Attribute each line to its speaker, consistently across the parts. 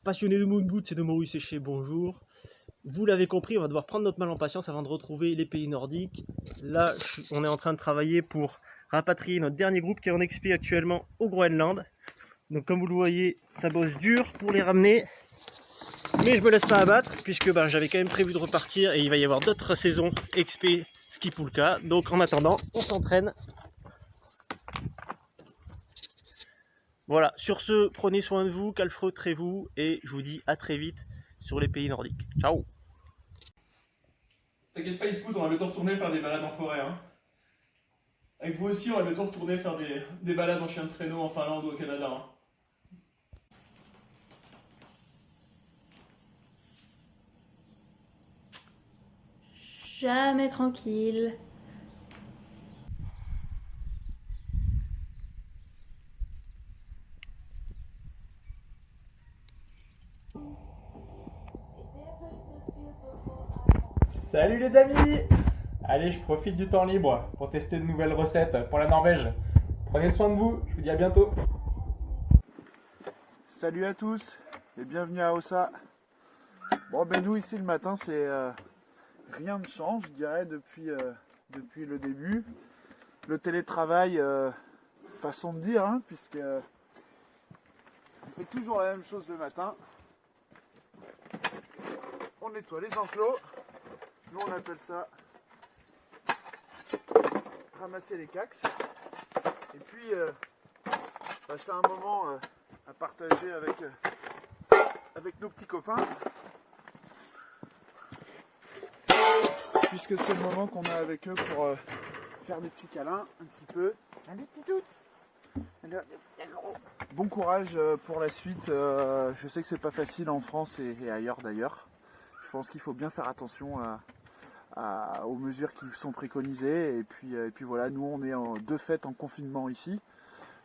Speaker 1: Passionné de moon boot, c'est de Maurice Séché, bonjour. Vous l'avez compris, on va devoir prendre notre mal en patience avant de retrouver les pays nordiques. Là, on est en train de travailler pour rapatrier notre dernier groupe qui est en expi actuellement au Groenland. Donc comme vous le voyez, ça bosse dur pour les ramener. Mais je me laisse pas abattre puisque j'avais quand même prévu de repartir et il va y avoir d'autres saisons XP ski Pulka. Donc en attendant, on s'entraîne. Voilà, sur ce, prenez soin de vous, calfreutrez-vous et je vous dis à très vite sur les pays nordiques. Ciao!
Speaker 2: T'inquiète pas, Iscout, on va bientôt retourner faire des balades en forêt. Hein. Avec vous aussi, on va bientôt retourner faire des balades en chien de traîneau en Finlande ou au Canada. Hein.
Speaker 3: Jamais tranquille.
Speaker 4: Salut les amis! Allez, je profite du temps libre pour tester de nouvelles recettes pour la Norvège. Prenez soin de vous, je vous dis à bientôt.
Speaker 5: Salut à tous et bienvenue à Ossa. Bon ben nous ici le matin c'est rien ne change je dirais depuis le début. Le télétravail, façon de dire hein, puisque on fait toujours la même chose le matin. On nettoie les enclos, nous on appelle ça ramasser les cax. Et puis passer un moment à partager avec nos petits copains. Puisque c'est le moment qu'on a avec eux pour faire des petits câlins un petit peu. Allez petit doute. Bon courage pour la suite. Je sais que c'est pas facile en France et ailleurs d'ailleurs. Je pense qu'il faut bien faire attention aux mesures qui sont préconisées. Et puis voilà, nous on est de fait en confinement ici.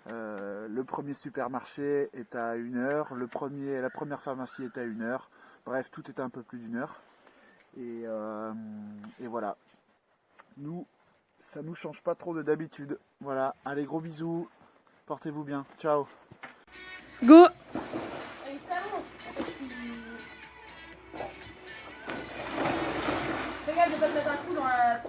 Speaker 5: Le premier supermarché est à 1 heure, la première pharmacie est à 1 heure. Bref, tout est à un peu plus d'1 heure. Et voilà. Nous, ça nous change pas trop de d'habitude. Voilà. Allez, gros bisous. Portez-vous bien. Ciao.
Speaker 3: Go!
Speaker 6: Regarde, je vais te mettre un coup dans la...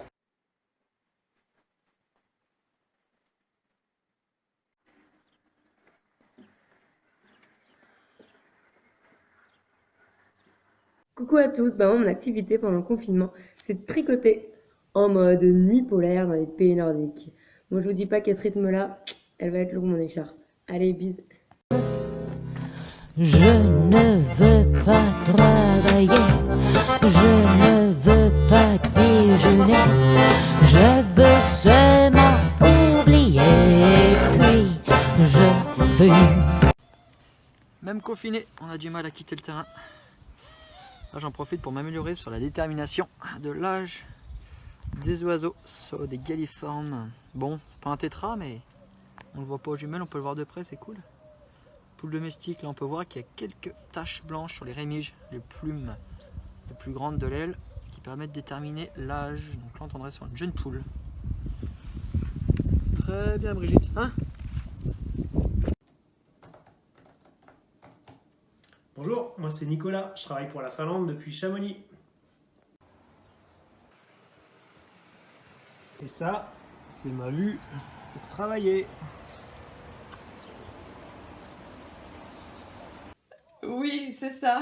Speaker 7: Coucou à tous, moi mon activité pendant le confinement, c'est de tricoter en mode nuit polaire dans les pays nordiques. Moi je vous dis pas qu'à ce rythme-là, elle va être longue mon écharpe. Allez, bis.
Speaker 8: Je ne veux pas travailler, je ne veux pas déjeuner, je veux seulement oublier, puis je fume.
Speaker 9: Même confiné, on a du mal à quitter le terrain. Là, j'en profite pour m'améliorer sur la détermination de l'âge des oiseaux, soit des galliformes. Bon, c'est pas un tétra, mais on le voit pas aux jumelles, on peut le voir de près, c'est cool. Poule domestique, là on peut voir qu'il y a quelques taches blanches sur les rémiges, les plumes les plus grandes de l'aile, ce qui permet de déterminer l'âge. Donc là on tomberait sur une jeune poule. C'est très bien Brigitte, hein?
Speaker 10: Bonjour, moi c'est Nicolas, je travaille pour la Finlande depuis Chamonix. Et ça, c'est ma vue pour travailler.
Speaker 6: Oui, c'est ça.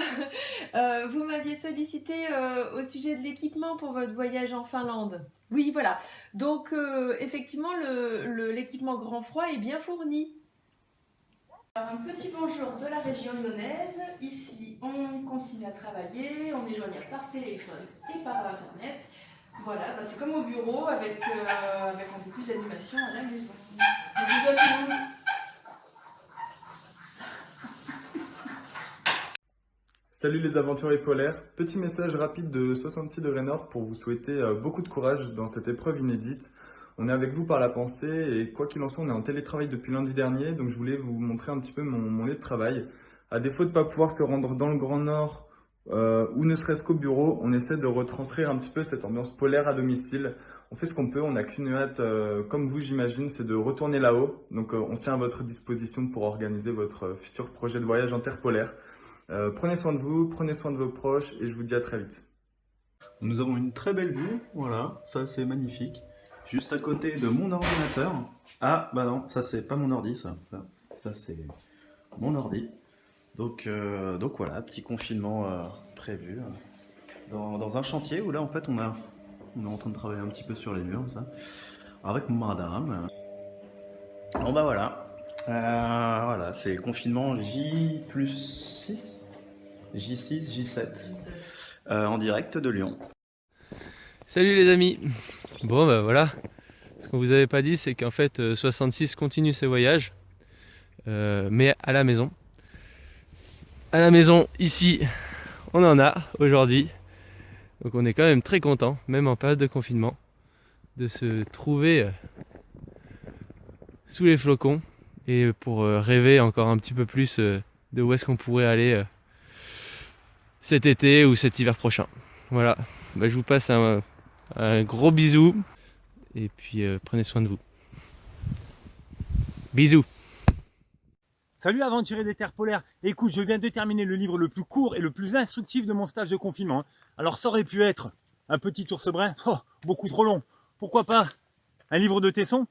Speaker 6: Vous m'aviez sollicité au sujet de l'équipement pour votre voyage en Finlande. Oui, voilà. Donc, effectivement, l'équipement grand froid est bien fourni. Alors, un petit bonjour de la région lyonnaise. Ici, on continue à travailler. On est joignable par téléphone et par internet. Voilà, c'est comme au bureau avec un peu plus d'animation à la maison. Donc, bisous à tout le monde.
Speaker 11: Salut les aventuriers polaires, petit message rapide de 66 degrés nord pour vous souhaiter beaucoup de courage dans cette épreuve inédite. On est avec vous par la pensée et quoi qu'il en soit, on est en télétravail depuis lundi dernier, donc je voulais vous montrer un petit peu mon lieu de travail. À défaut de ne pas pouvoir se rendre dans le Grand Nord ou ne serait-ce qu'au bureau, on essaie de retranscrire un petit peu cette ambiance polaire à domicile. On fait ce qu'on peut, on n'a qu'une hâte, comme vous j'imagine, c'est de retourner là-haut. Donc on tient à votre disposition pour organiser votre futur projet de voyage interpolaire. Prenez soin de vous, prenez soin de vos proches et je vous dis à très vite. Nous avons une très belle vue, voilà, ça c'est magnifique. Juste à côté de mon ordinateur. Ah bah non, ça c'est pas mon ordi ça. Ça c'est mon ordi. Donc voilà, petit confinement prévu dans un chantier où là en fait on est en train de travailler un petit peu sur les murs ça, avec mon madame. Bon bah voilà, voilà c'est confinement J+6, J6, J7, en direct de Lyon.
Speaker 12: Salut les amis. Bon bah voilà, ce qu'on vous avait pas dit c'est qu'en fait 66 continue ses voyages, mais à la maison. À la maison ici on en a aujourd'hui, donc on est quand même très content, même en période de confinement, de se trouver sous les flocons et pour rêver encore un petit peu plus de où est-ce qu'on pourrait aller cet été ou cet hiver prochain. Voilà, bah, je vous passe un gros bisou et puis prenez soin de vous. Bisous.
Speaker 13: Salut aventuriers des terres polaires, écoute, je viens de terminer le livre le plus court et le plus instructif de mon stage de confinement. Alors ça aurait pu être un petit ours brun, beaucoup trop long. Pourquoi pas un livre de Tesson,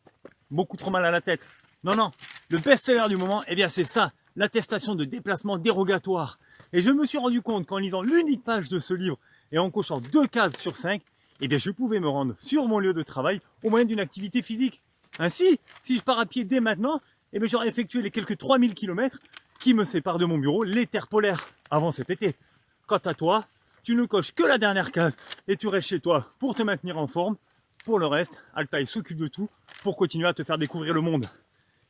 Speaker 13: beaucoup trop mal à la tête. Non, le best-seller du moment, eh bien c'est ça, l'attestation de déplacement dérogatoire. Et je me suis rendu compte qu'en lisant l'unique page de ce livre et en cochant 2 cases sur 5, eh bien je pouvais me rendre sur mon lieu de travail au moyen d'une activité physique. Ainsi, si je pars à pied dès maintenant, eh bien j'aurais effectué les quelques 3000 km qui me séparent de mon bureau, les terres polaires, avant cet été. Quant à toi, tu ne coches que la dernière case et tu restes chez toi pour te maintenir en forme. Pour le reste, Altaï s'occupe de tout pour continuer à te faire découvrir le monde.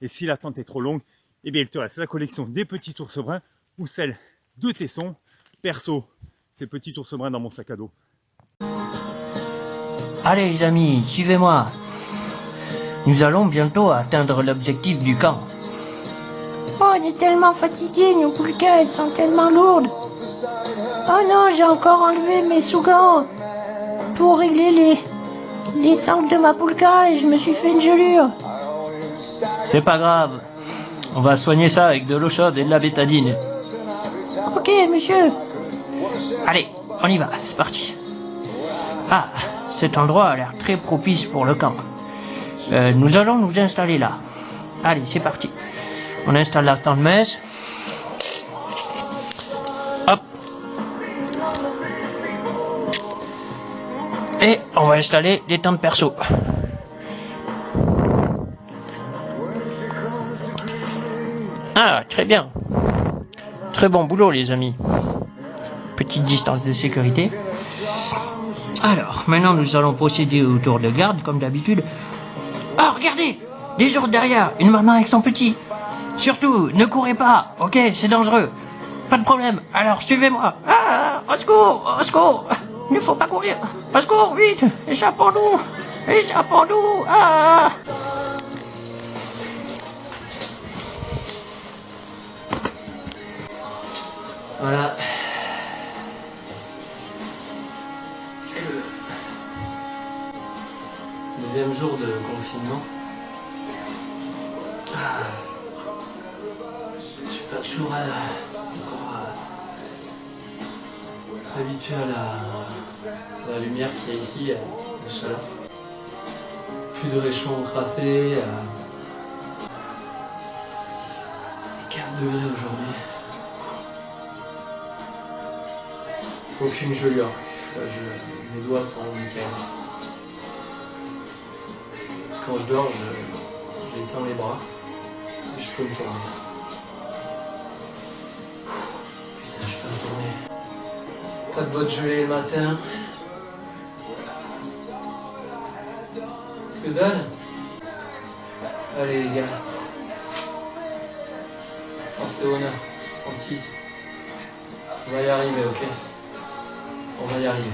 Speaker 13: Et si l'attente est trop longue, eh bien il te reste la collection des petits ours bruns ou celle de Tesson. Perso, ces petits ours bruns dans mon sac à dos.
Speaker 14: Allez les amis, suivez-moi. Nous allons bientôt atteindre l'objectif du camp.
Speaker 15: Oh, on est tellement fatigués, nos poulkas, elles sont tellement lourdes. Oh non, j'ai encore enlevé mes sous-gants pour régler les sangles de ma poulka et je me suis fait une gelure.
Speaker 14: C'est pas grave. On va soigner ça avec de l'eau chaude et de la bétadine.
Speaker 15: Ok, monsieur.
Speaker 14: Allez, on y va, c'est parti. Ah, cet endroit a l'air très propice pour le camp. Nous allons nous installer là. Allez, c'est parti. On installe la tente messe. Hop. Et on va installer des tentes perso. Ah, très bien. Très bon boulot, les amis. Petite distance de sécurité. Alors, maintenant nous allons procéder au tour de garde, comme d'habitude. Oh, regardez! Des jours derrière, une maman avec son petit. Surtout, ne courez pas, ok? C'est dangereux. Pas de problème, alors suivez-moi. Ah, au secours, au secours! Il ne faut pas courir. Au secours, vite! Échappons-nous! Échappons-nous! Ah! Voilà. C'est le deuxième jour de confinement. Je suis pas toujours encore habitué à la lumière qu'il y a ici, à la chaleur. Plus de réchauds encrassés. 15 degrés aujourd'hui. Aucune gelure. Mes doigts sont nickel. Quand je dors, j'éteins les bras et je peux me tourner. Putain, je peux me tourner. Pas de bottes gelées le matin. Que dalle. Allez les gars. Force et honneur. 106. On va y arriver, ok? On va y arriver.